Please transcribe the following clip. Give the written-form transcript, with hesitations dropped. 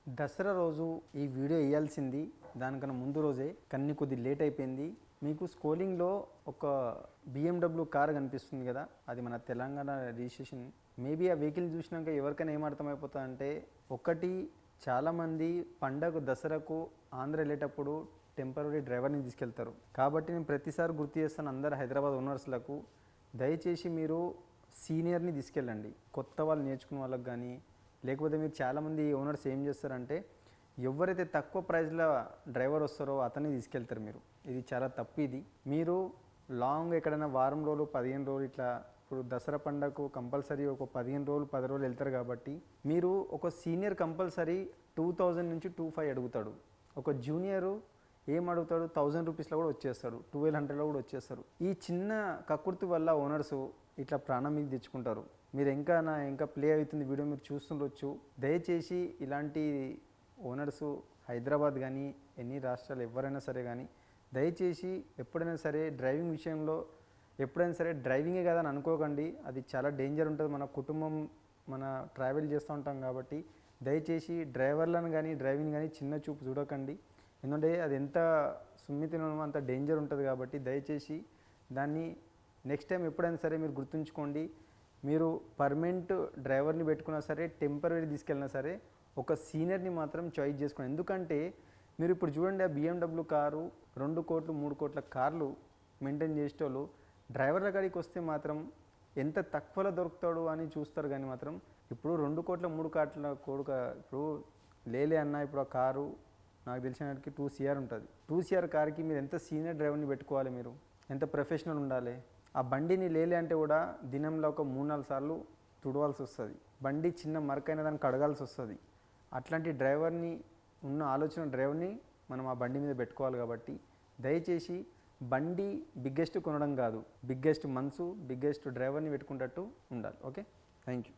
దసరా రోజు ఈ వీడియో వేయాల్సింది దానికన్నా ముందు రోజే కానీ కొద్ది లేట్ అయిపోయింది. మీకు స్క్రోలింగ్లో ఒక BMW కార్ కనిపిస్తుంది కదా, అది మన తెలంగాణ రిజిస్ట్రేషన్. మేబీ ఆ వెహికల్ చూసినాక ఎవరికైనా ఏం అర్థమైపోతుందంటే, ఒకటి చాలామంది పండగ దసరాకు ఆంధ్ర వెళ్ళేటప్పుడు టెంపరీ డ్రైవర్ని తీసుకెళ్తారు. కాబట్టి నేను ప్రతిసారి గుర్తు చేస్తాను అందరు హైదరాబాద్ ఓనర్స్లకు, దయచేసి మీరు సీనియర్ని తీసుకెళ్ళండి. కొత్త వాళ్ళు నేర్చుకున్న వాళ్ళకి కానీ, లేకపోతే మీరు చాలామంది ఓనర్స్ ఏం చేస్తారంటే ఎవరైతే తక్కువ ప్రైస్లో డ్రైవర్ వస్తారో అతన్ని తీసుకెళ్తారు మీరు. ఇది చాలా తప్పు. ఇది మీరు లాంగ్ ఎక్కడైనా వారం రోజులు 15 రోజులు ఇట్లా, ఇప్పుడు దసరా పండగకు కంపల్సరీ ఒక 15 రోజులు 10 రోజులు వెళ్తారు కాబట్టి మీరు ఒక సీనియర్ కంపల్సరీ 2000 నుంచి 2500 అడుగుతాడు. ఒక జూనియరు ఏం అడుగుతాడు 1000 రూపీస్లో కూడా వచ్చేస్తాడు, 1200లో కూడా వచ్చేస్తారు. ఈ చిన్న కక్కుర్తి వల్ల ఓనర్సు ఇట్లా ప్రాణం మీద తెచ్చుకుంటారు. మీరు ఇంకా ప్లే అవుతుంది వీడియో మీరు చూస్తుండొచ్చు. దయచేసి ఇలాంటి ఓనర్సు హైదరాబాద్ కానీ ఎన్ని రాష్ట్రాలు ఎవరైనా సరే కానీ దయచేసి ఎప్పుడైనా సరే డ్రైవింగ్ విషయంలో ఎప్పుడైనా సరే డ్రైవింగే కదా అని అనుకోకండి. అది చాలా డేంజర్ ఉంటుంది. మన కుటుంబం మన ట్రావెల్ చేస్తూ ఉంటాం కాబట్టి దయచేసి డ్రైవర్లను కానీ డ్రైవింగ్ కానీ చిన్న చూపు చూడకండి. ఎందుకంటే అది ఎంత సున్నితనో అంత డేంజర్ ఉంటుంది. కాబట్టి దయచేసి దాన్ని నెక్స్ట్ టైం ఎప్పుడైనా సరే మీరు గుర్తుంచుకోండి. మీరు పర్మనెంట్ డ్రైవర్ని పెట్టుకున్నా సరే, టెంపరీ తీసుకెళ్ళినా సరే ఒక సీనియర్ని మాత్రం చాయిస్ చేసుకోండి. ఎందుకంటే మీరు ఇప్పుడు చూడండి, ఆ BMW కారు 2 కోట్లు 3 కోట్ల కార్లు మెయింటైన్ చేసేటోళ్ళు డ్రైవర్ల కాడికి వస్తే మాత్రం ఎంత తక్కువలో దొరుకుతాడు అని చూస్తారు. కానీ మాత్రం ఇప్పుడు 2 కోట్ల 3 కోట్ల కొడుక ఇప్పుడు లేలే అన్న, ఇప్పుడు ఆ కారు నాకు తెలిసినకి 2 CR ఉంటుంది. 2 CR కార్కి మీరు ఎంత సీనియర్ డ్రైవర్ని పెట్టుకోవాలి, మీరు ఎంత ప్రొఫెషనల్ ఉండాలి. ఆ బండిని లేలే అంటే కూడా దినంలో ఒక 3-4 సార్లు తుడవాల్సి వస్తుంది. బండి చిన్న మరకైన దాన్ని కడగాల్సి వస్తుంది. అట్లాంటి డ్రైవర్ని ఉన్న ఆలోచన డ్రైవర్ని మనం ఆ బండి మీద పెట్టుకోవాలి. కాబట్టి దయచేసి బండి బిగ్గెస్ట్ కొనడం కాదు, బిగ్గెస్ట్ మనసు బిగ్గెస్ట్ డ్రైవర్ని పెట్టుకున్నట్టు ఉండాలి. Okay, thank you.